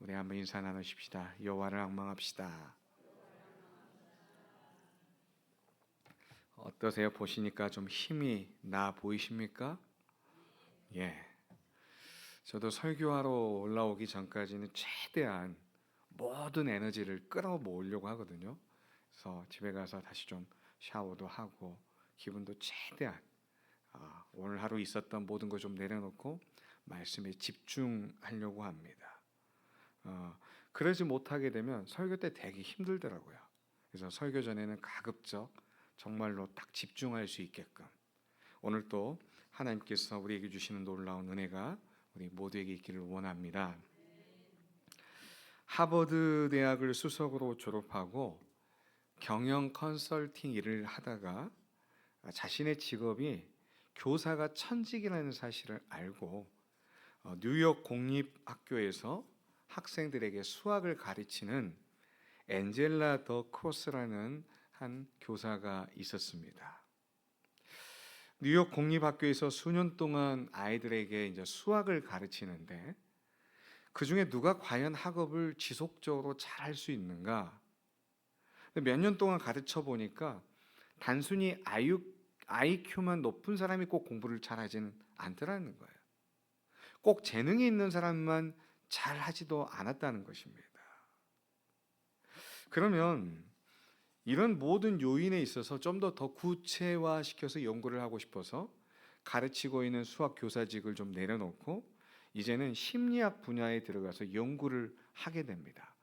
우리 한번 인사 나누십시다. 여호와를 앙망합시다. 어떠세요? 보시니까 좀 힘이 나 보이십니까? 예. 저도 설교하러 올라오기 전까지는 최대한 모든 에너지를 끌어모으려고 하거든요. 그래서 집에 가서 다시 좀 샤워도 하고 기분도 최대한 오늘 하루 있었던 모든 거 좀 내려놓고 말씀에 집중하려고 합니다. 그러지 못하게 되면 설교 때 되게 힘들더라고요. 그래서 설교 전에는 가급적 정말로 딱 집중할 수 있게끔 오늘 또 하나님께서 우리에게 주시는 놀라운 은혜가 우리 모두에게 있기를 원합니다. 하버드 대학을 수석으로 졸업하고 경영 컨설팅 일을 하다가 자신의 직업이 교사가 천직이라는 사실을 알고 뉴욕 공립학교에서 학생들에게 수학을 가르치는 엔젤라 더 크로스라는 한 교사가 있었습니다. 뉴욕 공립학교에서 수년 동안 아이들에게 이제 수학을 가르치는데 그 중에 누가 과연 학업을 지속적으로 잘 할 수 있는가? 몇 년 동안 가르쳐 보니까 단순히 IQ만 높은 사람이 꼭 공부를 잘하지는 않더라는 거예요. 꼭 재능이 있는 사람만 잘하지도 않았다는 것입니다. 그러면 이런 모든 요인에 있어서 좀 더 구체화시켜서 연구를 하고 싶어서 가르치고 있는 수학 교사직을 좀 내려놓고 이제는 심리학 분야에 들어가서 연구를 하게 됩니다.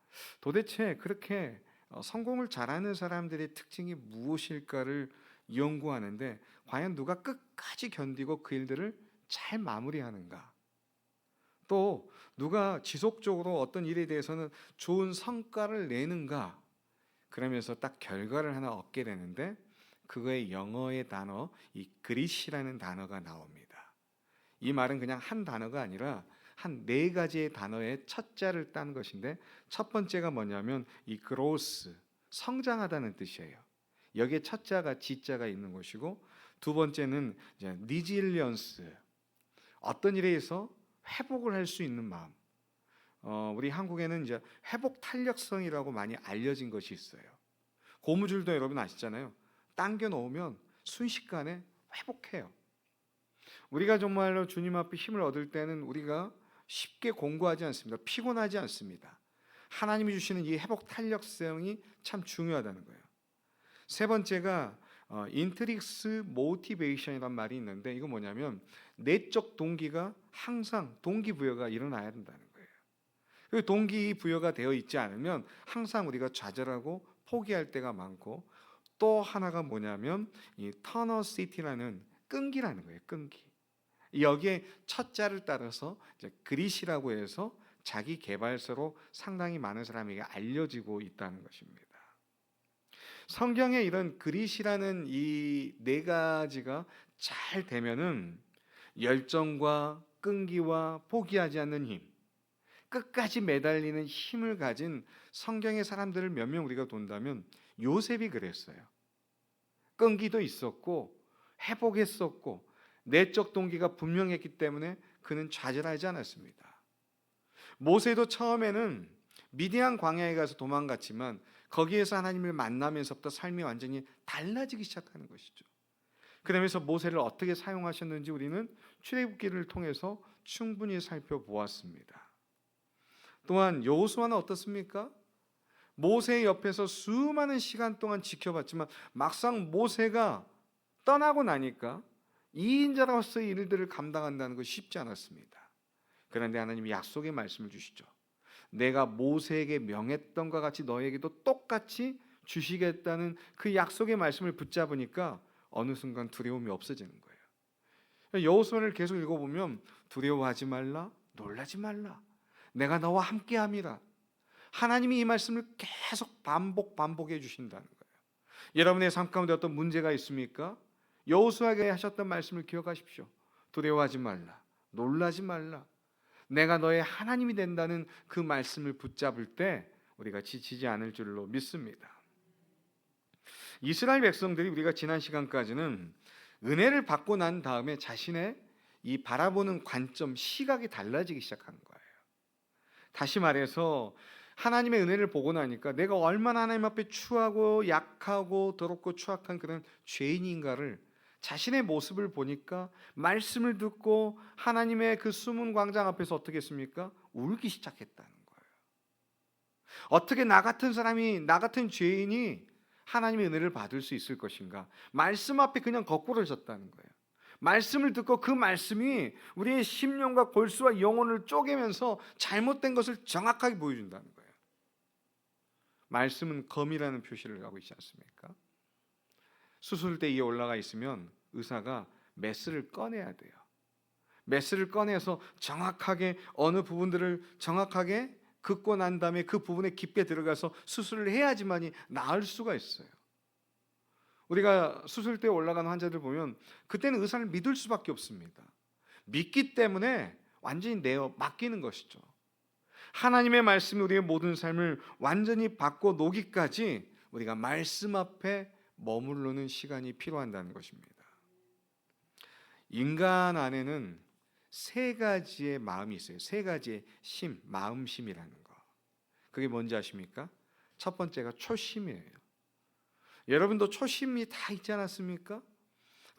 도대체 그렇게 성공을 잘하는 사람들의 특징이 무엇일까를 연구하는데 과연 누가 끝까지 견디고 그 일들을 잘 마무리하는가? 또 누가 지속적으로 어떤 일에 대해서는 좋은 성과를 내는가? 그러면서 딱 결과를 하나 얻게 되는데 그거의 영어의 단어, 이 그릿이라는 단어가 나옵니다. 이 말은 그냥 한 단어가 아니라 한 네 가지의 단어의 첫 자를 딴 것인데 첫 번째가 뭐냐면 이 growth, 성장하다는 뜻이에요. 여기에 첫 자가 지자가 있는 것이고 두 번째는 이제 resilience, 어떤 일에 의해서 회복을 할 수 있는 마음. 우리 한국에는 이제 회복 탄력성이라고 많이 알려진 것이 있어요. 고무줄도 여러분 아시잖아요. 당겨 놓으면 순식간에 회복해요. 우리가 정말로 주님 앞에 힘을 얻을 때는 우리가 쉽게 공고하지 않습니다. 피곤하지 않습니다. 하나님이 주시는 이 회복 탄력성이 참 중요하다는 거예요. 세 번째가 인트릭스 모티베이션이란 말이 있는데 이거 뭐냐면 내적 동기가 항상 동기부여가 일어나야 된다는 거예요. 그 동기부여가 되어 있지 않으면 항상 우리가 좌절하고 포기할 때가 많고 또 하나가 뭐냐면 이 터너시티라는 끈기라는 거예요. 끈기. 여기에 첫 자를 따라서 이제 그릿이라고 해서 자기 개발서로 상당히 많은 사람에게 알려지고 있다는 것입니다. 성경에 이런 그릿이라는 이 네 가지가 잘 되면은 열정과 끈기와 포기하지 않는 힘, 끝까지 매달리는 힘을 가진 성경의 사람들을 몇 명 우리가 본다면 요셉이 그랬어요. 끈기도 있었고 회복했었고 내적 동기가 분명했기 때문에 그는 좌절하지 않았습니다. 모세도 처음에는 미디안 광야에 가서 도망갔지만 거기에서 하나님을 만나면서부터 삶이 완전히 달라지기 시작하는 것이죠. 그러면서 모세를 어떻게 사용하셨는지 우리는 출애굽기를 통해서 충분히 살펴보았습니다. 또한 여호수아는 어떻습니까? 모세 옆에서 수많은 시간 동안 지켜봤지만 막상 모세가 떠나고 나니까 2인자로서의 일들을 감당한다는 것이 쉽지 않았습니다. 그런데 하나님이 약속의 말씀을 주시죠. 내가 모세에게 명했던과 같이 너에게도 똑같이 주시겠다는 그 약속의 말씀을 붙잡으니까 어느 순간 두려움이 없어지는 거예요. 여호수아를 계속 읽어보면 두려워하지 말라, 놀라지 말라, 내가 너와 함께함이라. 하나님이 이 말씀을 계속 반복해 주신다는 거예요. 여러분의 삶 가운데 어떤 문제가 있습니까? 여호수아에게 하셨던 말씀을 기억하십시오. 두려워하지 말라, 놀라지 말라, 내가 너의 하나님이 된다는 그 말씀을 붙잡을 때 우리가 지치지 않을 줄로 믿습니다. 이스라엘 백성들이 우리가 지난 시간까지는 은혜를 받고 난 다음에 자신의 이 바라보는 관점, 시각이 달라지기 시작한 거예요. 다시 말해서 하나님의 은혜를 보고 나니까 내가 얼마나 하나님 앞에 추하고 약하고 더럽고 추악한 그런 죄인인가를 자신의 모습을 보니까 말씀을 듣고 하나님의 그 숨은 광장 앞에서 어떻게 했습니까? 울기 시작했다는 거예요. 어떻게 나 같은 사람이, 나 같은 죄인이 하나님의 은혜를 받을 수 있을 것인가? 말씀 앞에 그냥 거꾸로 졌다는 거예요. 말씀을 듣고 그 말씀이 우리의 심령과 골수와 영혼을 쪼개면서 잘못된 것을 정확하게 보여준다는 거예요. 말씀은 검이라는 표시를 하고 있지 않습니까? 수술대에 올라가 있으면 의사가 메스를 꺼내야 돼요. 메스를 꺼내서 정확하게 어느 부분들을 정확하게 긋고 난 다음에 그 부분에 깊게 들어가서 수술을 해야지만이 나을 수가 있어요. 우리가 수술대에 올라가는 환자들 보면 그때는 의사를 믿을 수밖에 없습니다. 믿기 때문에 완전히 내어 맡기는 것이죠. 하나님의 말씀이 우리의 모든 삶을 완전히 바꿔 놓기까지 우리가 말씀 앞에 머무르는 시간이 필요한다는 것입니다. 인간 안에는 세 가지의 마음이 있어요. 세 가지의 심, 마음심이라는 거. 그게 뭔지 아십니까? 첫 번째가 초심이에요. 여러분도 초심이 다 있지 않았습니까?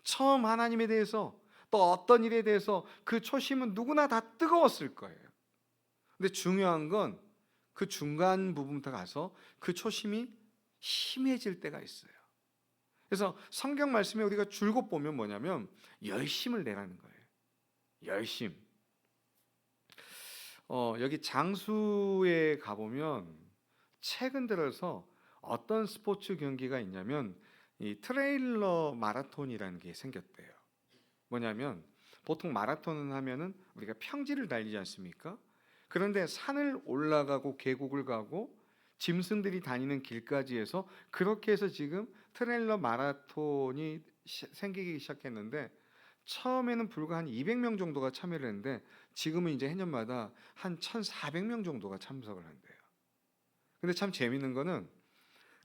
처음 하나님에 대해서 또 어떤 일에 대해서 그 초심은 누구나 다 뜨거웠을 거예요. 근데 중요한 건 그 중간 부분부터 가서 그 초심이 심해질 때가 있어요. 그래서 성경 말씀에 우리가 줄곧 보면 뭐냐면 열심을 내라는 거예요. 열심. 여기 장수에 가보면 최근 들어서 어떤 스포츠 경기가 있냐면 이 트레일러 마라톤이라는 게 생겼대요. 뭐냐면 보통 마라톤을 하면은 우리가 평지를 달리지 않습니까? 그런데 산을 올라가고 계곡을 가고 짐승들이 다니는 길까지 해서 그렇게 해서 지금 트레일러 마라톤이 생기기 시작했는데 처음에는 불과 한 200명 정도가 참여를 했는데 지금은 이제 해년마다 한 1,400명 정도가 참석을 한대요. 근데 참 재밌는 거는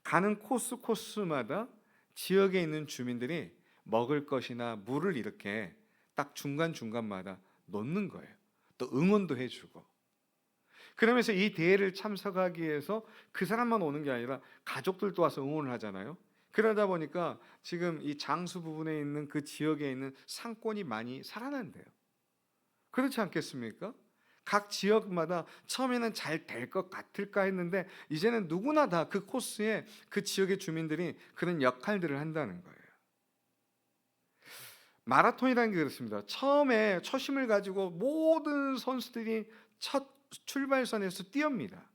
가는 코스마다 지역에 있는 주민들이 먹을 것이나 물을 이렇게 딱 중간중간마다 놓는 거예요. 또 응원도 해주고. 그러면서 이 대회를 참석하기 위해서 그 사람만 오는 게 아니라 가족들도 와서 응원을 하잖아요. 그러다 보니까 지금 이 장수 부분에 있는 그 지역에 있는 상권이 많이 살아난대요. 그렇지 않겠습니까? 각 지역마다 처음에는 잘 될 것 같을까 했는데 이제는 누구나 다 그 코스에 그 지역의 주민들이 그런 역할들을 한다는 거예요. 마라톤이라는 게 그렇습니다. 처음에 초심을 가지고 모든 선수들이 첫 출발선에서 뛰어옵니다.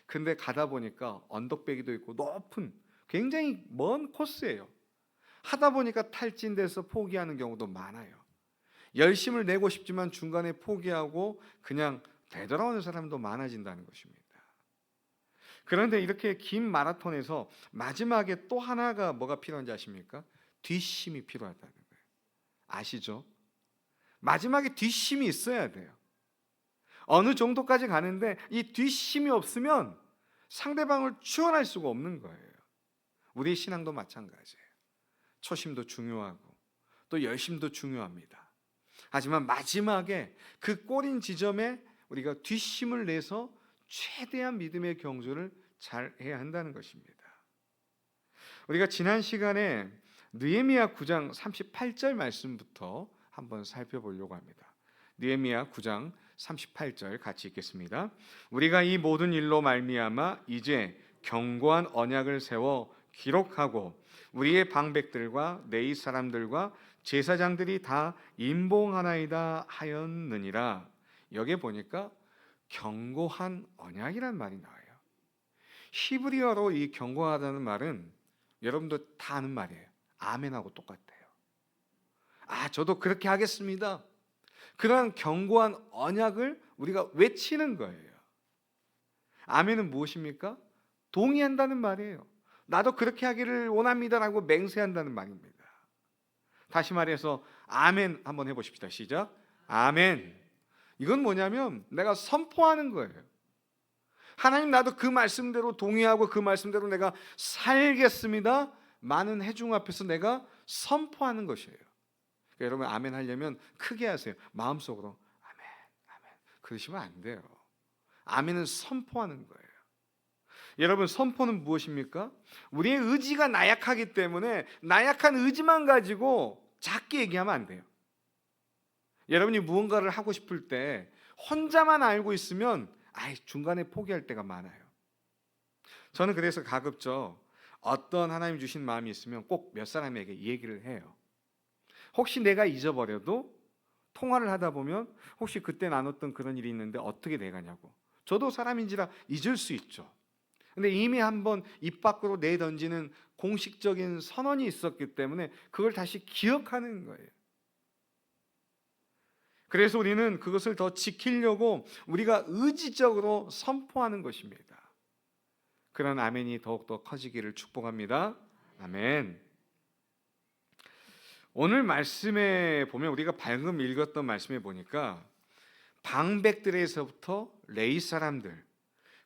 근데 가다 보니까 언덕배기도 있고 높은 굉장히 먼 코스예요. 하다 보니까 탈진돼서 포기하는 경우도 많아요. 열심을 내고 싶지만 중간에 포기하고 그냥 되돌아오는 사람도 많아진다는 것입니다. 그런데 이렇게 긴 마라톤에서 마지막에 또 하나가 뭐가 필요한지 아십니까? 뒷심이 필요하다는 거예요. 아시죠? 마지막에 뒷심이 있어야 돼요. 어느 정도까지 가는데 이 뒷심이 없으면 상대방을 추월할 수가 없는 거예요. 우리의 신앙도 마찬가지예요. 초심도 중요하고 또 열심도 중요합니다. 하지만 마지막에 그 꼬린 지점에 우리가 뒷심을 내서 최대한 믿음의 경주를 잘 해야 한다는 것입니다. 우리가 지난 시간에 느헤미야 9장 38절 말씀부터 한번 살펴보려고 합니다. 느헤미야 9장 38절 같이 읽겠습니다. 우리가 이 모든 일로 말미암아 이제 견고한 언약을 세워 기록하고 우리의 방백들과 내이 사람들과 제사장들이 다 임봉하나이다 하였느니라. 여기에 보니까 견고한 언약이란 말이 나와요. 히브리어로 이 견고하다는 말은 여러분도 다 아는 말이에요. 아멘하고 똑같아요. 저도 그렇게 하겠습니다. 그러한 견고한 언약을 우리가 외치는 거예요. 아멘은 무엇입니까? 동의한다는 말이에요. 나도 그렇게 하기를 원합니다라고 맹세한다는 말입니다. 다시 말해서 아멘 한번 해보십시다. 시작. 아멘. 이건 뭐냐면 내가 선포하는 거예요. 하나님, 나도 그 말씀대로 동의하고 그 말씀대로 내가 살겠습니다. 많은 회중 앞에서 내가 선포하는 것이에요. 그러니까 여러분 아멘 하려면 크게 하세요. 마음속으로 아멘, 아멘. 그러시면 안 돼요. 아멘은 선포하는 거예요. 여러분, 선포는 무엇입니까? 우리의 의지가 나약하기 때문에 나약한 의지만 가지고 작게 얘기하면 안 돼요. 여러분이 무언가를 하고 싶을 때 혼자만 알고 있으면 중간에 포기할 때가 많아요. 저는 그래서 가급적 어떤 하나님 주신 마음이 있으면 꼭 몇 사람에게 이 얘기를 해요. 혹시 내가 잊어버려도 통화를 하다 보면 혹시 그때 나눴던 그런 일이 있는데 어떻게 돼가냐고. 저도 사람인지라 잊을 수 있죠. 근데 이미 한번 입 밖으로 내던지는 공식적인 선언이 있었기 때문에 그걸 다시 기억하는 거예요. 그래서 우리는 그것을 더 지키려고 우리가 의지적으로 선포하는 것입니다. 그런 아멘이 더욱더 커지기를 축복합니다. 아멘. 오늘 말씀에 보면 우리가 방금 읽었던 말씀에 보니까 방백들에서부터 레위 사람들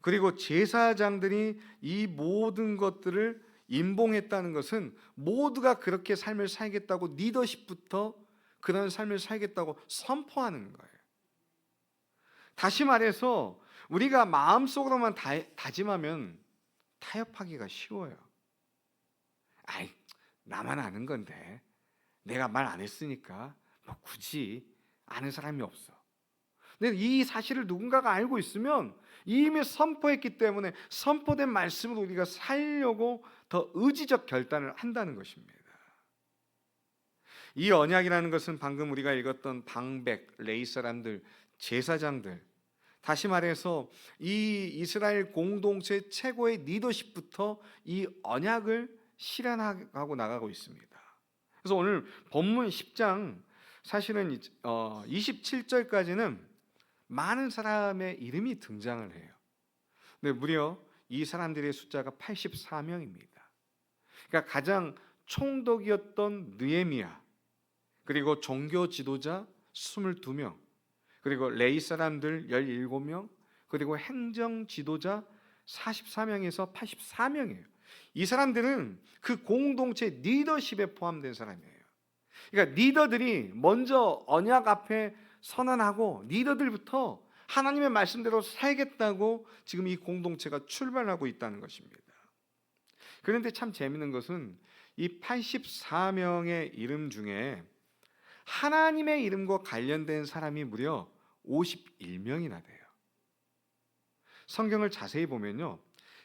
그리고 제사장들이 이 모든 것들을 임봉했다는 것은 모두가 그렇게 삶을 살겠다고 리더십부터 그런 삶을 살겠다고 선포하는 거예요. 다시 말해서 우리가 마음속으로만 다짐하면 타협하기가 쉬워요. 나만 아는 건데 내가 말 안 했으니까 뭐 굳이 아는 사람이 없어. 근데 이 사실을 누군가가 알고 있으면 이미 선포했기 때문에 선포된 말씀을 우리가 살려고 더 의지적 결단을 한다는 것입니다. 이 언약이라는 것은 방금 우리가 읽었던 방백, 레위 사람들, 제사장들, 다시 말해서 이 이스라엘 공동체 최고의 리더십부터 이 언약을 실현하고 나가고 있습니다. 그래서 오늘 본문 10장 사실은 27절까지는 많은 사람의 이름이 등장을 해요. 근데 무려 이 사람들의 숫자가 84명입니다. 그러니까 가장 총독이었던 느헤미야, 그리고 종교 지도자 22명, 그리고 레위 사람들 17명, 그리고 행정 지도자 44명에서 84명이에요. 이 사람들은 그 공동체 리더십에 포함된 사람이에요. 그러니까 리더들이 먼저 언약 앞에 선언하고 리더들부터 하나님의 말씀대로 살겠다고 지금 이 공동체가 출발하고 있다는 것입니다. 그런데 참 재미있는 것은 이 84명의 이름 중에 하나님의 이름과 관련된 사람이 무려 51명이나 돼요. 성경을 자세히 보면요,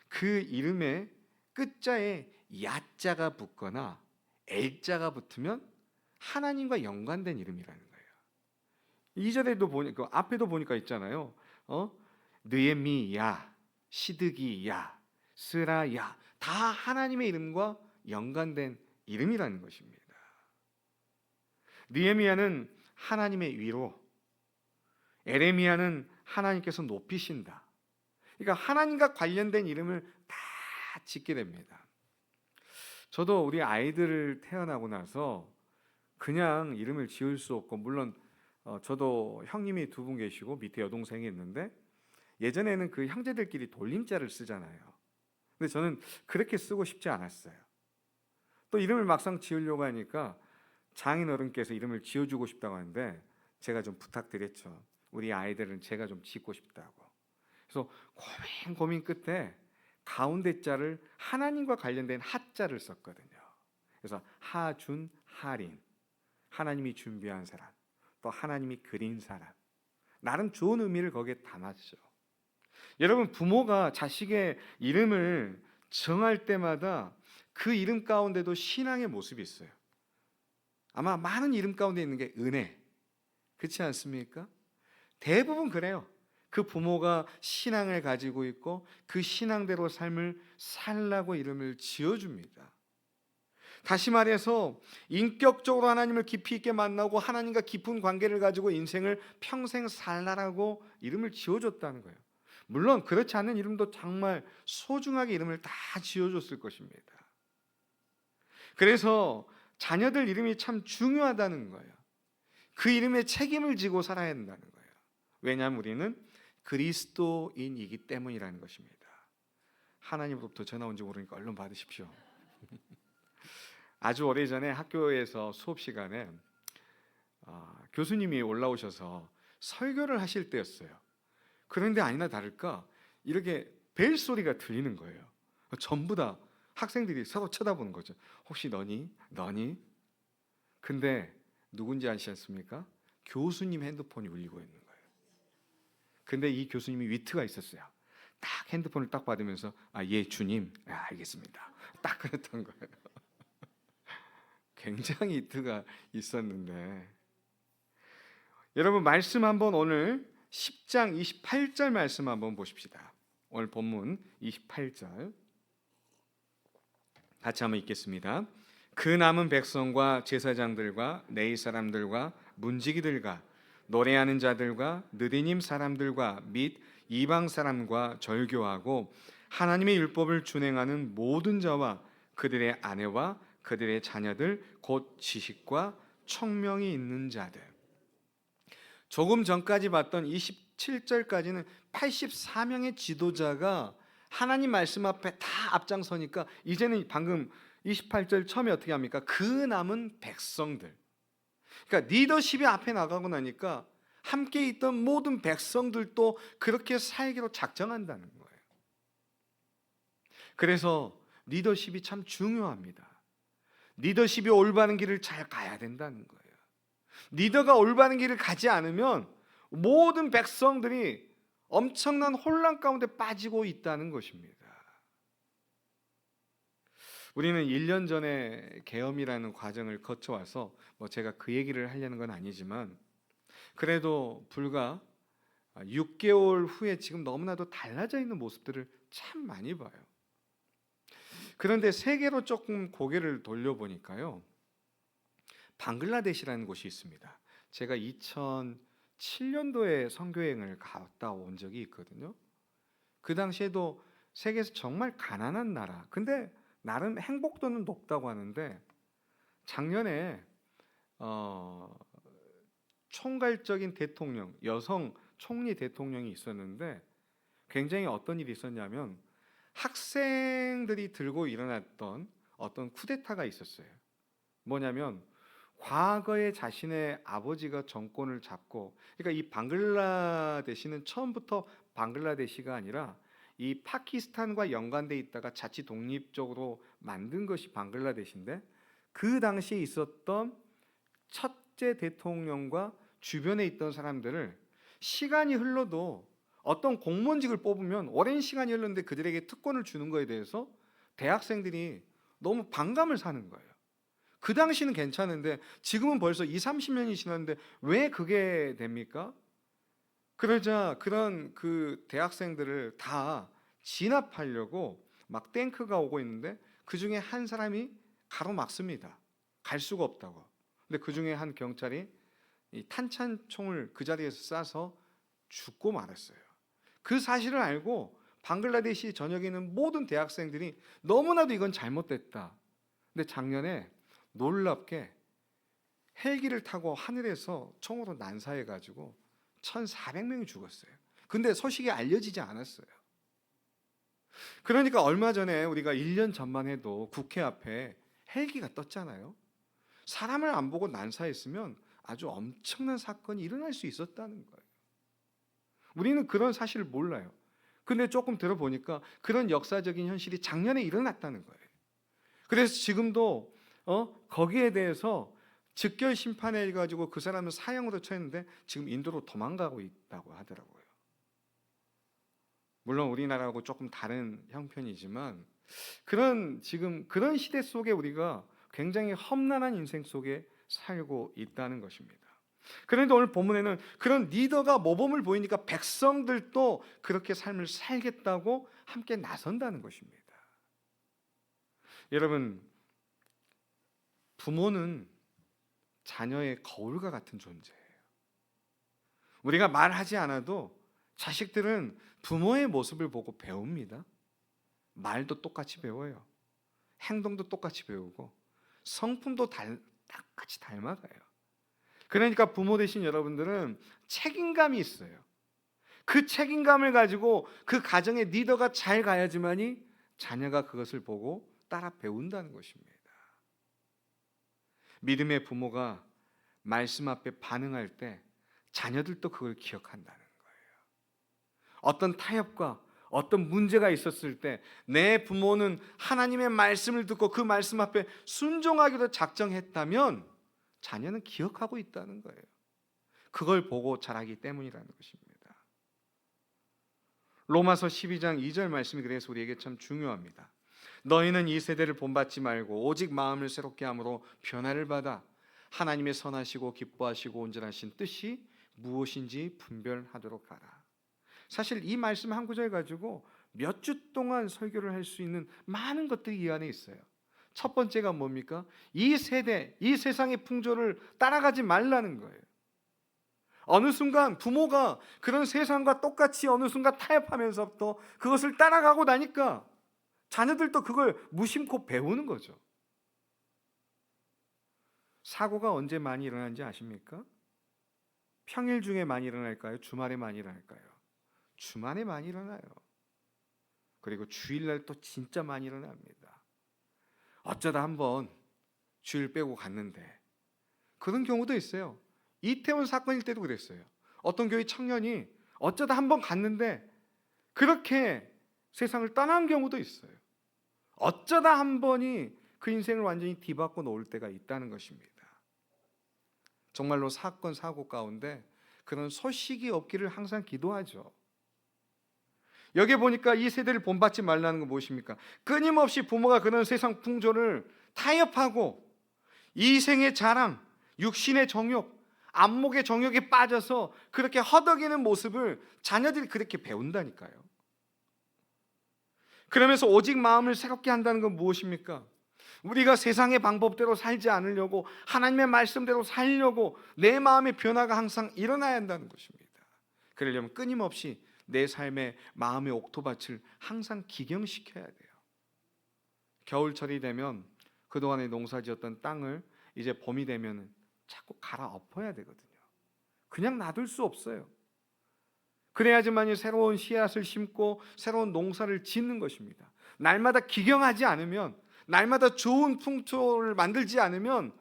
그 이름에 끝자에 야자가 붙거나 엘자가 붙으면 하나님과 연관된 이름이라는 거예요. 2절에도 보니까 앞에도 보니까 있잖아요. 느헤미야, 시드기야, 스라야, 다 하나님의 이름과 연관된 이름이라는 것입니다. 느헤미야는 하나님의 위로, 에레미야는 하나님께서 높이신다. 그러니까 하나님과 관련된 이름을 다 짓게 됩니다. 저도 우리 아이들을 태어나고 나서 그냥 이름을 지을 수 없고, 물론 저도 형님이 2분 계시고 밑에 여동생이 있는데 예전에는 그 형제들끼리 돌림자를 쓰잖아요. 근데 저는 그렇게 쓰고 싶지 않았어요. 또 이름을 막상 지으려고 하니까 장인어른께서 이름을 지어주고 싶다고 하는데 제가 좀 부탁드렸죠. 우리 아이들은 제가 좀 짓고 싶다고. 그래서 고민 끝에 가운데 자를 하나님과 관련된 하자를 썼거든요. 그래서 하준, 하린, 하나님이 준비한 사람, 또 하나님이 그린 사람, 나름 좋은 의미를 거기에 담았죠. 여러분, 부모가 자식의 이름을 정할 때마다 그 이름 가운데도 신앙의 모습이 있어요. 아마 많은 이름 가운데 있는 게 은혜, 그렇지 않습니까? 대부분 그래요. 그 부모가 신앙을 가지고 있고 그 신앙대로 삶을 살라고 이름을 지어줍니다. 다시 말해서 인격적으로 하나님을 깊이 있게 만나고 하나님과 깊은 관계를 가지고 인생을 평생 살라라고 이름을 지어줬다는 거예요. 물론 그렇지 않은 이름도 정말 소중하게 이름을 다 지어줬을 것입니다. 그래서 자녀들 이름이 참 중요하다는 거예요. 그 이름에 책임을 지고 살아야 한다는 거예요. 왜냐하면 우리는 그리스도인이기 때문이라는 것입니다. 하나님으로부터 전화 온지 모르니까 얼른 받으십시오. 아주 오래전에 학교에서 수업 시간에 교수님이 올라오셔서 설교를 하실 때였어요. 그런데 아니나 다를까 이렇게 벨 소리가 들리는 거예요. 전부 다 학생들이 서로 쳐다보는 거죠. 혹시 너니? 너니? 근데 누군지 아시지 않습니까? 교수님 핸드폰이 울리고 있는 거예요. 근데 이 교수님이 위트가 있었어요. 딱 핸드폰을 딱 받으면서 예 주님, 알겠습니다. 딱 그랬던 거예요. 굉장히 위트가 있었는데 여러분 말씀 한번 오늘 10장 28절 말씀 한번 보십시다. 오늘 본문 28절 같이 한번 읽겠습니다. 그 남은 백성과 제사장들과 레위 사람들과 문지기들과 노래하는 자들과 느디님 사람들과 및 이방 사람과 절교하고 하나님의 율법을 준행하는 모든 자와 그들의 아내와 그들의 자녀들 곧 지식과 청명이 있는 자들. 조금 전까지 봤던 27절까지는 84명의 지도자가 하나님 말씀 앞에 다 앞장서니까 이제는 방금 28절 처음에 어떻게 합니까? 그 남은 백성들. 그러니까 리더십이 앞에 나가고 나니까 함께 있던 모든 백성들도 그렇게 살기로 작정한다는 거예요. 그래서 리더십이 참 중요합니다. 리더십이 올바른 길을 잘 가야 된다는 거예요. 리더가 올바른 길을 가지 않으면 모든 백성들이 엄청난 혼란 가운데 빠지고 있다는 것입니다. 우리는 1년 전에 계엄이라는 과정을 거쳐와서 제가 그 얘기를 하려는 건 아니지만 그래도 불과 6개월 후에 지금 너무나도 달라져 있는 모습들을 참 많이 봐요. 그런데 세계로 조금 고개를 돌려보니까요, 방글라데시라는 곳이 있습니다. 제가 2007년도에 선교여행을 갔다 온 적이 있거든요. 그 당시에도 세계에서 정말 가난한 나라, 근데 나름 행복도는 높다고 하는데 작년에 총괄적인 대통령, 여성 총리 대통령이 있었는데 굉장히 어떤 일이 있었냐면 학생들이 들고 일어났던 어떤 쿠데타가 있었어요. 뭐냐면 과거에 자신의 아버지가 정권을 잡고, 그러니까 이 방글라데시는 처음부터 방글라데시가 아니라 이 파키스탄과 연관돼 있다가 자치 독립적으로 만든 것이 방글라데시인데 그 당시에 있었던 첫째 대통령과 주변에 있던 사람들을 시간이 흘러도 어떤 공무원직을 뽑으면 오랜 시간이 흘렀는데 그들에게 특권을 주는 거에 대해서 대학생들이 너무 반감을 사는 거예요. 그 당시는 괜찮은데 지금은 벌써 30년이 지났는데 왜 그게 됩니까? 그러자 그런 그 대학생들을 다 진압하려고 막 탱크가 오고 있는데 그 중에 한 사람이 가로막습니다. 갈 수가 없다고. 근데 그 중에 한 경찰이 이 탄창총을 그 자리에서 쏴서 죽고 말았어요. 그 사실을 알고 방글라데시 전역에 있는 모든 대학생들이 너무나도 이건 잘못됐다. 근데 작년에 놀랍게 헬기를 타고 하늘에서 총으로 난사해가지고 1,400명이 죽었어요. 근데 소식이 알려지지 않았어요. 그러니까 얼마 전에 우리가 1년 전만 해도 국회 앞에 헬기가 떴잖아요. 사람을 안 보고 난사했으면 아주 엄청난 사건이 일어날 수 있었다는 거예요. 우리는 그런 사실을 몰라요. 근데 조금 들어보니까 그런 역사적인 현실이 작년에 일어났다는 거예요. 그래서 지금도 거기에 대해서 즉결 심판해 가지고 그 사람을 사형으로 처했는데 지금 인도로 도망가고 있다고 하더라고요. 물론 우리나라하고 조금 다른 형편이지만 지금 그런 시대 속에 우리가 굉장히 험난한 인생 속에 살고 있다는 것입니다. 그런데 오늘 본문에는 그런 리더가 모범을 보이니까 백성들도 그렇게 삶을 살겠다고 함께 나선다는 것입니다. 여러분, 부모는 자녀의 거울과 같은 존재예요. 우리가 말하지 않아도 자식들은 부모의 모습을 보고 배웁니다. 말도 똑같이 배워요. 행동도 똑같이 배우고 성품도 똑같이 닮아가요. 그러니까 부모 되신 여러분들은 책임감이 있어요. 그 책임감을 가지고 그 가정의 리더가 잘 가야지만이 자녀가 그것을 보고 따라 배운다는 것입니다. 믿음의 부모가 말씀 앞에 반응할 때 자녀들도 그걸 기억한다는 거예요. 어떤 타협과 어떤 문제가 있었을 때 내 부모는 하나님의 말씀을 듣고 그 말씀 앞에 순종하기로 작정했다면 자녀는 기억하고 있다는 거예요. 그걸 보고 자라기 때문이라는 것입니다. 로마서 12장 2절 말씀이 그래서 우리에게 참 중요합니다. 너희는 이 세대를 본받지 말고 오직 마음을 새롭게 함으로 변화를 받아 하나님의 선하시고 기뻐하시고 온전하신 뜻이 무엇인지 분별하도록 하라. 사실 이 말씀 한 구절 가지고 몇 주 동안 설교를 할 수 있는 많은 것들이 이 안에 있어요. 첫 번째가 뭡니까? 이 세대, 이 세상의 풍조를 따라가지 말라는 거예요. 어느 순간 부모가 그런 세상과 똑같이 어느 순간 타협하면서부터 그것을 따라가고 나니까 자녀들도 그걸 무심코 배우는 거죠. 사고가 언제 많이 일어나는지 아십니까? 평일 중에 많이 일어날까요? 주말에 많이 일어날까요? 주말에 많이 일어나요. 그리고 주일날 또 진짜 많이 일어납니다. 어쩌다 한번 주일 빼고 갔는데 그런 경우도 있어요. 이태원 사건일 때도 그랬어요. 어떤 교회 청년이 어쩌다 한번 갔는데 그렇게 세상을 떠난 경우도 있어요. 어쩌다 한 번이 그 인생을 완전히 뒤바꿔 놓을 때가 있다는 것입니다. 정말로 사건 사고 가운데 그런 소식이 없기를 항상 기도하죠. 여기 보니까 이 세대를 본받지 말라는 건 무엇입니까? 끊임없이 부모가 그런 세상 풍조를 타협하고 이생의 자랑, 육신의 정욕, 안목의 정욕에 빠져서 그렇게 허덕이는 모습을 자녀들이 그렇게 배운다니까요. 그러면서 오직 마음을 새롭게 한다는 건 무엇입니까? 우리가 세상의 방법대로 살지 않으려고 하나님의 말씀대로 살려고 내 마음의 변화가 항상 일어나야 한다는 것입니다. 그러려면 끊임없이 내 삶의 마음의 옥토밭을 항상 기경시켜야 돼요. 겨울철이 되면 그동안에 농사지었던 땅을 이제 봄이 되면 자꾸 갈아엎어야 되거든요. 그냥 놔둘 수 없어요. 그래야지만이 새로운 씨앗을 심고 새로운 농사를 짓는 것입니다. 날마다 기경하지 않으면, 날마다 좋은 풍토를 만들지 않으면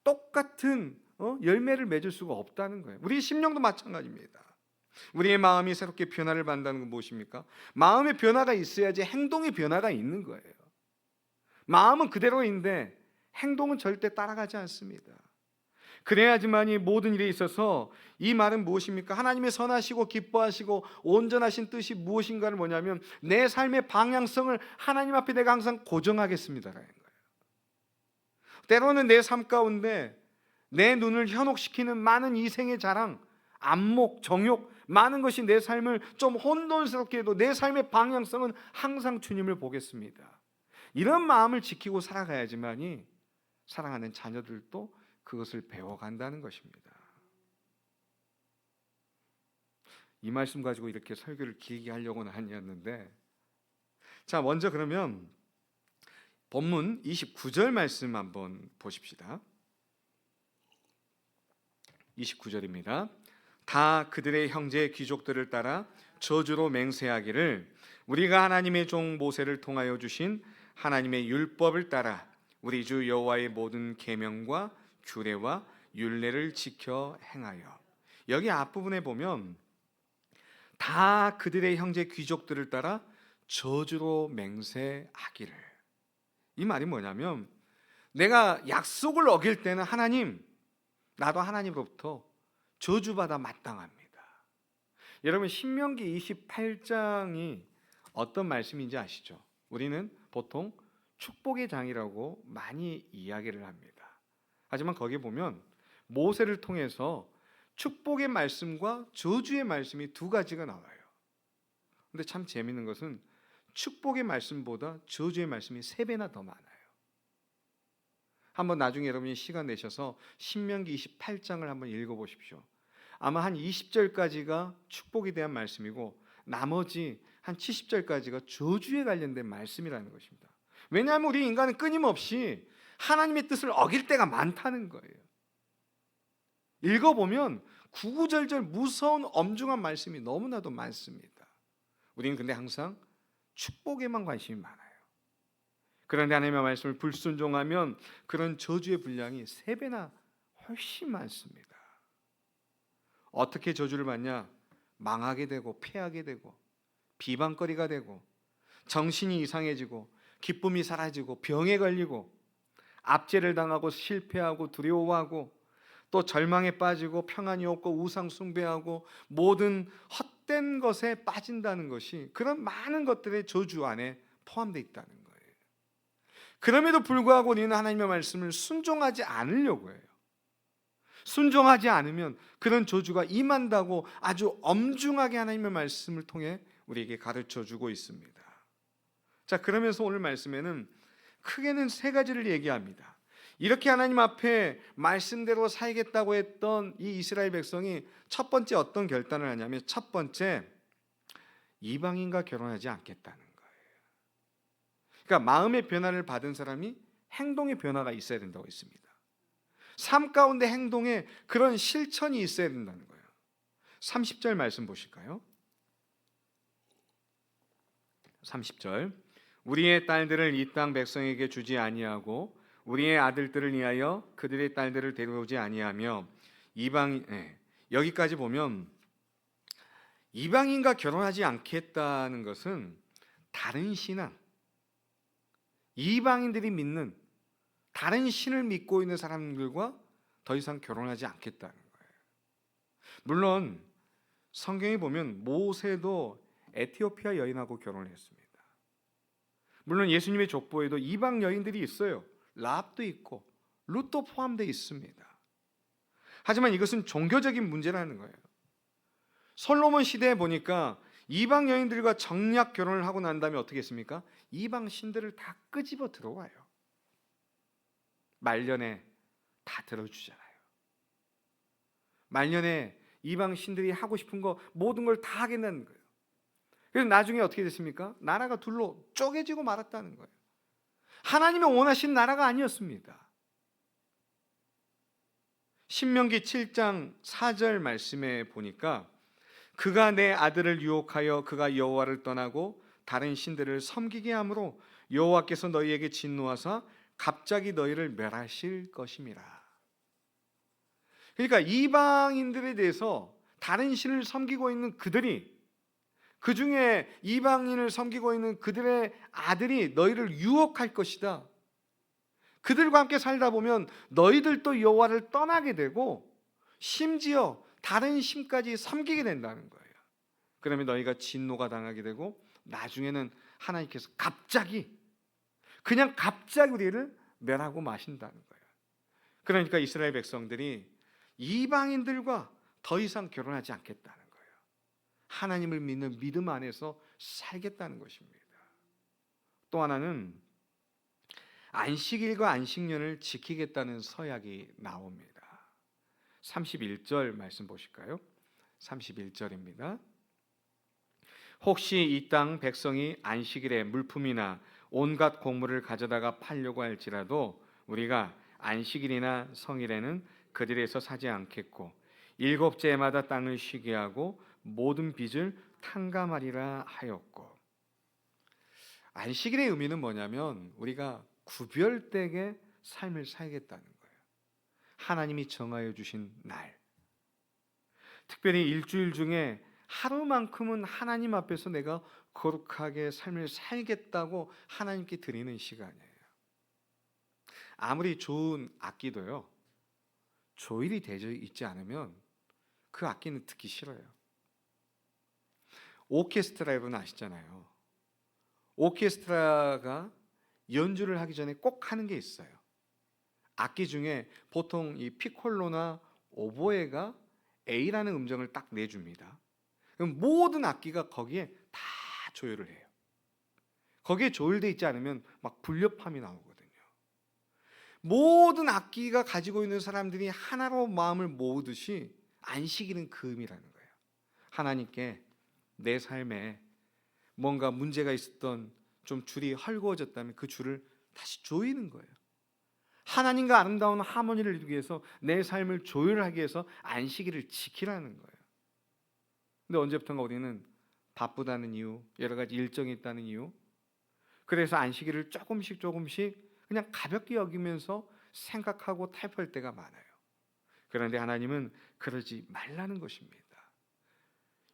똑같은 열매를 맺을 수가 없다는 거예요. 우리 심령도 마찬가지입니다. 우리의 마음이 새롭게 변화를 받는다는 건 무엇입니까? 마음의 변화가 있어야지 행동의 변화가 있는 거예요. 마음은 그대로인데 행동은 절대 따라가지 않습니다. 그래야지만이 모든 일에 있어서 이 말은 무엇입니까? 하나님의 선하시고 기뻐하시고 온전하신 뜻이 무엇인가를 뭐냐면 내 삶의 방향성을 하나님 앞에 내가 항상 고정하겠습니다라는 거예요. 때로는 내 삶 가운데 내 눈을 현혹시키는 많은 이생의 자랑, 안목, 정욕, 많은 것이 내 삶을 좀 혼돈스럽게 해도 내 삶의 방향성은 항상 주님을 보겠습니다. 이런 마음을 지키고 살아가야지만이 사랑하는 자녀들도 그것을 배워간다는 것입니다. 이 말씀 가지고 이렇게 설교를 길게 하려고는 아니었는데, 자, 먼저 그러면 본문 29절 말씀 한번 보십시다. 29절입니다. 다 그들의 형제 귀족들을 따라 저주로 맹세하기를 우리가 하나님의 종 모세를 통하여 주신 하나님의 율법을 따라 우리 주 여호와의 모든 계명과 규례와 율례를 지켜 행하여. 여기 앞부분에 보면 다 그들의 형제 귀족들을 따라 저주로 맹세하기를. 이 말이 뭐냐면 내가 약속을 어길 때는 하나님, 나도 하나님으로부터 저주받아 마땅합니다. 여러분 신명기 28장이 어떤 말씀인지 아시죠? 우리는 보통 축복의 장이라고 많이 이야기를 합니다. 하지만 거기에 보면 모세를 통해서 축복의 말씀과 저주의 말씀이 두 가지가 나와요. 근데 참 재미있는 것은 축복의 말씀보다 저주의 말씀이 3배나 더 많아요. 한번 나중에 여러분이 시간 내셔서 신명기 28장을 한번 읽어보십시오. 아마 한 20절까지가 축복에 대한 말씀이고 나머지 한 70절까지가 저주에 관련된 말씀이라는 것입니다. 왜냐하면 우리 인간은 끊임없이 하나님의 뜻을 어길 때가 많다는 거예요. 읽어보면 구구절절 무서운 엄중한 말씀이 너무나도 많습니다. 우리는 근데 항상 축복에만 관심이 많아요. 그런데 하나님의 말씀을 불순종하면 그런 저주의 분량이 3배나 훨씬 많습니다. 어떻게 저주를 받냐? 망하게 되고 패하게 되고 비방거리가 되고 정신이 이상해지고 기쁨이 사라지고 병에 걸리고 압제를 당하고 실패하고 두려워하고 또 절망에 빠지고 평안이 없고 우상 숭배하고 모든 헛된 것에 빠진다는 것이 그런 많은 것들의 저주 안에 포함되어 있다는 거예요. 그럼에도 불구하고 우리는 하나님의 말씀을 순종하지 않으려고 해요. 순종하지 않으면 그런 저주가 임한다고 아주 엄중하게 하나님의 말씀을 통해 우리에게 가르쳐 주고 있습니다. 자, 그러면서 오늘 말씀에는 크게는 세 가지를 얘기합니다. 이렇게 하나님 앞에 말씀대로 살겠다고 했던 이 이스라엘 백성이 첫 번째 어떤 결단을 하냐면, 첫 번째, 이방인과 결혼하지 않겠다는 거예요. 그러니까 마음의 변화를 받은 사람이 행동의 변화가 있어야 된다고 했습니다. 삶 가운데 행동에 그런 실천이 있어야 된다는 거예요. 30절 말씀 보실까요? 30절, 우리의 딸들을 이 땅 백성에게 주지 아니하고 우리의 아들들을 위하여 그들의 딸들을 데려오지 아니하며 여기까지 보면 이방인과 결혼하지 않겠다는 것은 다른 신앙, 이방인들이 믿는 다른 신을 믿고 있는 사람들과 더 이상 결혼하지 않겠다는 거예요. 물론 성경에 보면 모세도 에티오피아 여인하고 결혼을 했습니다. 물론 예수님의 족보에도 이방 여인들이 있어요. 라합도 있고 룻도 포함되어 있습니다. 하지만 이것은 종교적인 문제라는 거예요. 솔로몬 시대에 보니까 이방 여인들과 정략 결혼을 하고 난 다음에 어떻게 했습니까? 이방 신들을 다 끄집어 들어와요. 말년에 다 들어주잖아요. 말년에 이방 신들이 하고 싶은 거 모든 걸 다 하겠다는 거예요. 그래서 나중에 어떻게 됐습니까? 나라가 둘로 쪼개지고 말았다는 거예요. 하나님의 원하신 나라가 아니었습니다. 신명기 7장 4절 말씀에 보니까 그가 내 아들을 유혹하여 그가 여호와를 떠나고 다른 신들을 섬기게 함으로 여호와께서 너희에게 진노하사 갑자기 너희를 멸하실 것임이라. 그러니까 이방인들에 대해서 다른 신을 섬기고 있는 그들이, 그 중에 이방인을 섬기고 있는 그들의 아들이 너희를 유혹할 것이다. 그들과 함께 살다 보면 너희들도 여호와를 떠나게 되고 심지어 다른 신까지 섬기게 된다는 거예요. 그러면 너희가 진노가 당하게 되고 나중에는 하나님께서 그냥 갑자기 우리를 멸하고 마신다는 거예요. 그러니까 이스라엘 백성들이 이방인들과 더 이상 결혼하지 않겠다는 거예요. 하나님을 믿는 믿음 안에서 살겠다는 것입니다. 또 하나는 안식일과 안식년을 지키겠다는 서약이 나옵니다. 31절 말씀 보실까요? 31절입니다. 혹시 이 땅 백성이 안식일에 물품이나 온갖 곡물을 가져다가 팔려고 할지라도 우리가 안식일이나 성일에는 그들에서 사지 않겠고 일곱째마다 땅을 쉬게 하고 모든 빚을 탕감하리라 하였고. 안식일의 의미는 뭐냐면 우리가 구별되게 삶을 살겠다는 거예요. 하나님이 정하여 주신 날, 특별히 일주일 중에 하루만큼은 하나님 앞에서 내가 거룩하게 삶을 살겠다고 하나님께 드리는 시간이에요. 아무리 좋은 악기도요, 조율이 되어 있지 않으면 그 악기는 듣기 싫어요. 오케스트라 여러분 아시잖아요. 오케스트라가 연주를 하기 전에 꼭 하는 게 있어요. 악기 중에 보통 이 피콜로나 오보에가 A라는 음정을 딱 내줍니다. 그럼 모든 악기가 거기에 다 조율을 해요. 거기에 조율되어 있지 않으면 막 불협화음이 나오거든요. 모든 악기가 가지고 있는 사람들이 하나로 마음을 모으듯이 안식일은 그 의미라는 거예요. 하나님께 내 삶에 뭔가 문제가 있었던, 좀 줄이 헐거워졌다면 그 줄을 다시 조이는 거예요. 하나님과 아름다운 하모니를 이루기 위해서 내 삶을 조율하기 위해서 안식일을 지키라는 거예요. 근데 언제부턴가 우리는 바쁘다는 이유, 여러 가지 일정이 있다는 이유, 그래서 안식일을 조금씩 그냥 가볍게 여기면서 생각하고 타협할 때가 많아요. 그런데 하나님은 그러지 말라는 것입니다.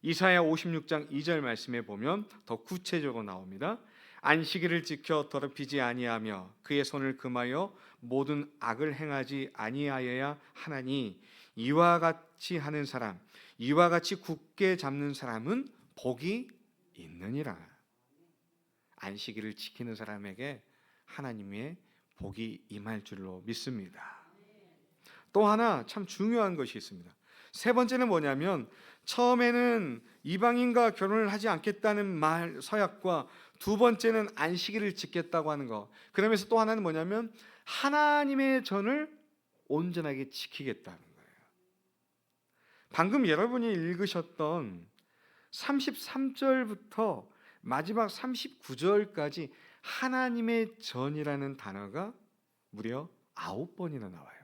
이사야 56장 2절 말씀에 보면 더 구체적으로 나옵니다. 안식일을 지켜 더럽히지 아니하며 그의 손을 금하여 모든 악을 행하지 아니하여야 하나니 이와 같이 하는 사람, 이와 같이 굳게 잡는 사람은 복이 있느니라. 안식일을 지키는 사람에게 하나님의 복이 임할 줄로 믿습니다. 또 하나 참 중요한 것이 있습니다. 세 번째는 뭐냐면, 처음에는 이방인과 결혼을 하지 않겠다는 말 서약과 두 번째는 안식일을 지켰다고 하는 것. 그러면서 또 하나는 뭐냐면 하나님의 전을 온전하게 지키겠다는 거예요. 방금 여러분이 읽으셨던 33절부터 마지막 39절까지 하나님의 전이라는 단어가 무려 9번이나 나와요.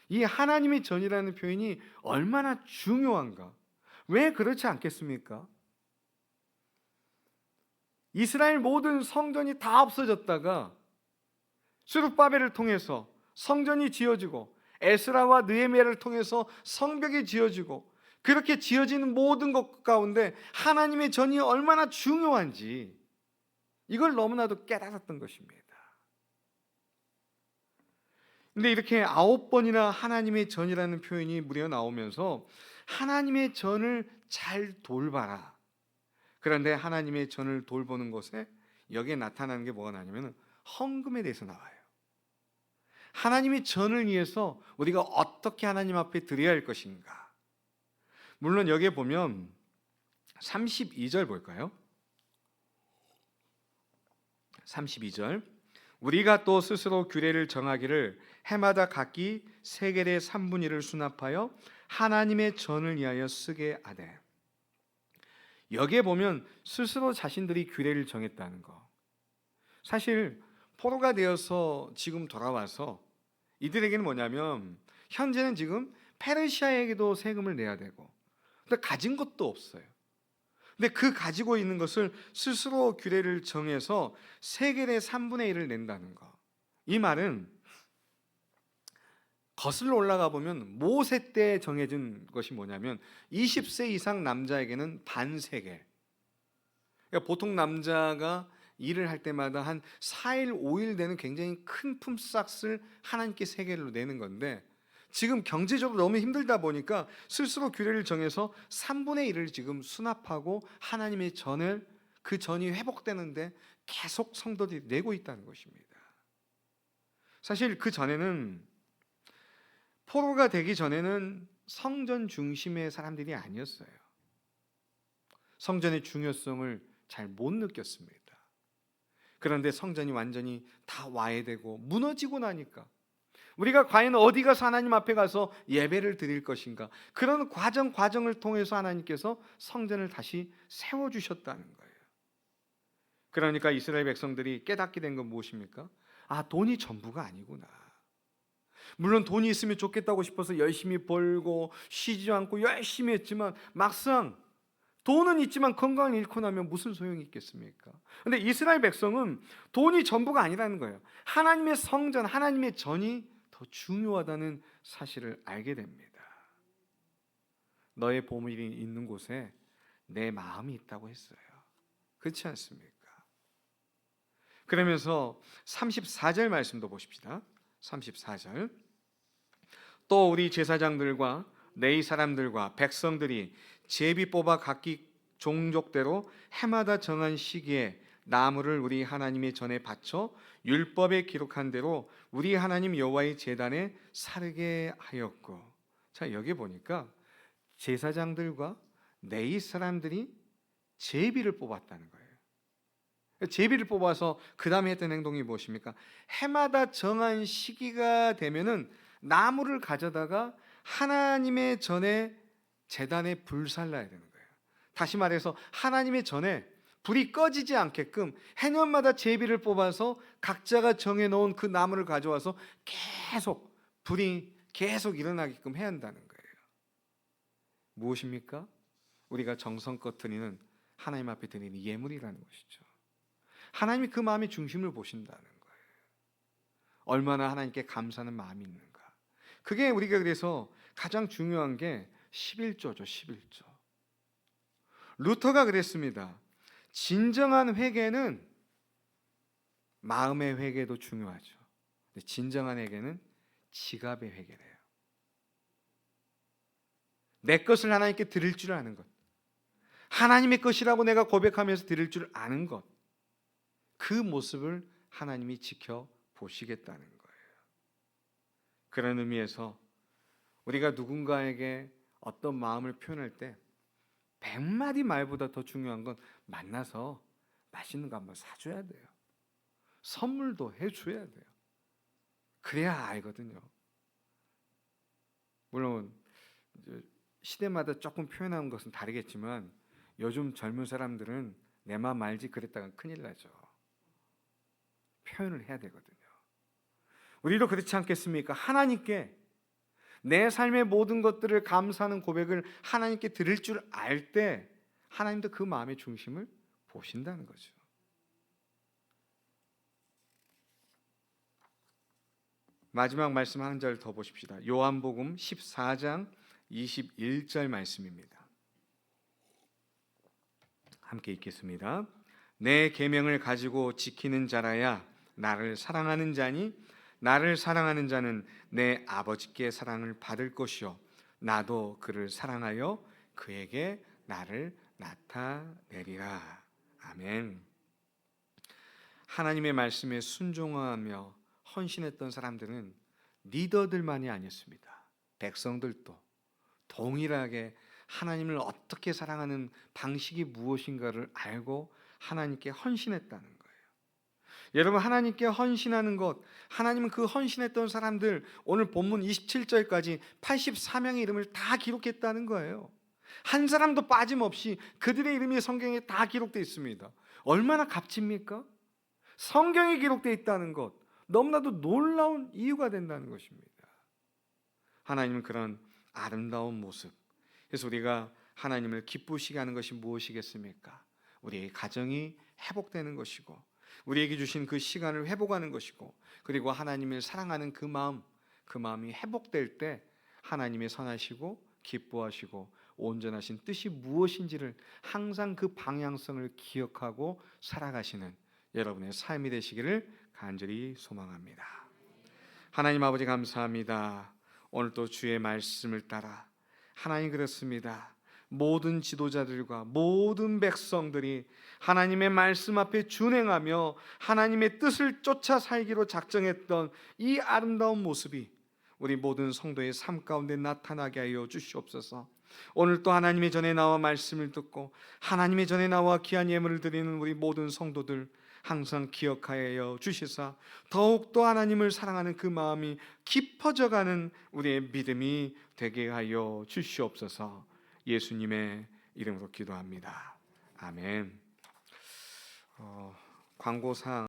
이 하나님의 전이라는 표현이 얼마나 중요한가? 왜 그렇지 않겠습니까? 이스라엘 모든 성전이 다 없어졌다가 스룹바벨을 통해서 성전이 지어지고 에스라와 느헤미야를 통해서 성벽이 지어지고, 그렇게 지어지는 모든 것 가운데 하나님의 전이 얼마나 중요한지 이걸 너무나도 깨달았던 것입니다. 근데 이렇게 9번이나 하나님의 전이라는 표현이 무려 나오면서 하나님의 전을 잘 돌봐라. 그런데 하나님의 전을 돌보는 것에 여기에 나타나는 게 뭐가 나냐면 헌금에 대해서 나와요. 하나님의 전을 위해서 우리가 어떻게 하나님 앞에 드려야 할 것인가. 물론 여기에 보면 32절 볼까요? 32절, 우리가 또 스스로 규례를 정하기를 해마다 각기 세겔의 3분의 1을 수납하여 하나님의 전을 위하여 쓰게 하되. 여기에 보면 스스로 자신들이 규례를 정했다는 거. 사실 포로가 되어서 지금 돌아와서 이들에게는 뭐냐면 현재는 지금 페르시아에게도 세금을 내야 되고, 근데 가진 것도 없어요. 근데 그 가지고 있는 것을 스스로 규례를 정해서 세겔의 3분의 1을 낸다는 거. 이 말은 거슬러 올라가 보면 모세 때 정해진 것이 뭐냐면 20세 이상 남자에게는 반세겔. 그러니까 보통 남자가 일을 할 때마다 한 4일 5일 되는 굉장히 큰 품삯을 하나님께 세겔로 내는 건데, 지금 경제적으로 너무 힘들다 보니까 스스로 규례를 정해서 3분의 1을 지금 수납하고 하나님의 전을, 그 전이 회복되는데 계속 성도들이 내고 있다는 것입니다. 사실 그 전에는, 포로가 되기 전에는 성전 중심의 사람들이 아니었어요. 성전의 중요성을 잘 못 느꼈습니다. 그런데 성전이 완전히 다 와해되고 무너지고 나니까 우리가 과연 어디 가서 하나님 앞에 가서 예배를 드릴 것인가, 그런 과정을 통해서 하나님께서 성전을 다시 세워주셨다는 거예요. 그러니까 이스라엘 백성들이 깨닫게 된 건 무엇입니까? 아, 돈이 전부가 아니구나. 물론 돈이 있으면 좋겠다고 싶어서 열심히 벌고 쉬지 않고 열심히 했지만 막상 돈은 있지만 건강을 잃고 나면 무슨 소용이 있겠습니까? 그런데 이스라엘 백성은 돈이 전부가 아니라는 거예요. 하나님의 성전, 하나님의 전이 더 중요하다는 사실을 알게 됩니다. 너의 보물이 있는 곳에 내 마음이 있다고 했어요. 그렇지 않습니까? 그러면서 34절 말씀도 보십시다. 34절, 또 우리 제사장들과 레위 사람들과 백성들이 제비 뽑아 각기 종족대로 해마다 정한 시기에 나무를 우리 하나님의 전에 바쳐 율법에 기록한 대로 우리 하나님 여호와의 제단에 사르게 하였고. 자, 여기 보니까 제사장들과 레위 사람들이 제비를 뽑았다는 거예요. 제비를 뽑아서 그 다음에 했던 행동이 무엇입니까? 해마다 정한 시기가 되면은 나무를 가져다가 하나님의 전에 제단에 불살라야 되는 거예요. 다시 말해서 하나님의 전에 불이 꺼지지 않게끔 해년마다 제비를 뽑아서 각자가 정해놓은 그 나무를 가져와서 계속 불이 계속 일어나게끔 해야 한다는 거예요. 무엇입니까? 우리가 정성껏 드리는, 하나님 앞에 드리는 예물이라는 것이죠. 하나님이 그 마음의 중심을 보신다는 거예요. 얼마나 하나님께 감사하는 마음이 있는가. 그게 우리가 그래서 가장 중요한 게 11조죠. 11조. 루터가 그랬습니다. 진정한 회개는 마음의 회개도 중요하죠. 근데 진정한 회개는 지갑의 회개래요. 내 것을 하나님께 드릴 줄 아는 것, 하나님의 것이라고 내가 고백하면서 드릴 줄 아는 것, 그 모습을 하나님이 지켜보시겠다는 거예요. 그런 의미에서 우리가 누군가에게 어떤 마음을 표현할 때 100마디 말보다 더 중요한 건 만나서 맛있는 거 한번 사줘야 돼요. 선물도 해줘야 돼요. 그래야 알거든요. 물론 시대마다 조금 표현하는 것은 다르겠지만 요즘 젊은 사람들은 내 맘 알지 그랬다가 큰일 나죠. 표현을 해야 되거든요. 우리도 그렇지 않겠습니까? 하나님께 내 삶의 모든 것들을 감사하는 고백을 하나님께 드릴 줄 알 때 하나님도 그 마음의 중심을 보신다는 거죠. 마지막 말씀 한 절 더 보십시다. 요한복음 14장 21절 말씀입니다. 함께 읽겠습니다. 내 계명을 가지고 지키는 자라야 나를 사랑하는 자니 나를 사랑하는 자는 내 아버지께 사랑을 받을 것이요 나도 그를 사랑하여 그에게 나를 나타내리라. 아멘. 하나님의 말씀에 순종하며 헌신했던 사람들은 리더들만이 아니었습니다. 백성들도 동일하게 하나님을 어떻게 사랑하는 방식이 무엇인가를 알고 하나님께 헌신했다는 거예요. 여러분, 하나님께 헌신하는 것, 하나님은 그 헌신했던 사람들, 오늘 본문 27절까지 84명의 이름을 다 기록했다는 거예요. 한 사람도 빠짐없이 그들의 이름이 성경에 다 기록되어 있습니다. 얼마나 값집니까? 성경에 기록되어 있다는 것, 너무나도 놀라운 이유가 된다는 것입니다. 하나님은 그런 아름다운 모습, 그래서 우리가 하나님을 기쁘시게 하는 것이 무엇이겠습니까? 우리의 가정이 회복되는 것이고 우리에게 주신 그 시간을 회복하는 것이고 그리고 하나님을 사랑하는 그 마음이 회복될 때 하나님의 선하시고 기뻐하시고 온전하신 뜻이 무엇인지를 항상 그 방향성을 기억하고 살아가시는 여러분의 삶이 되시기를 간절히 소망합니다. 하나님 아버지 감사합니다. 오늘 또 주의 말씀을 따라 하나님 그렇습니다. 모든 지도자들과 모든 백성들이 하나님의 말씀 앞에 준행하며 하나님의 뜻을 쫓아 살기로 작정했던 이 아름다운 모습이 우리 모든 성도의 삶 가운데 나타나게 하여 주시옵소서. 오늘 또 하나님의 전에 나와 말씀을 듣고 하나님의 전에 나와 귀한 예물을 드리는 우리 모든 성도들 항상 기억하여 주시사 더욱더 하나님을 사랑하는 그 마음이 깊어져가는 우리의 믿음이 되게 하여 주시옵소서. 예수님의 이름으로 기도합니다. 아멘. 광고상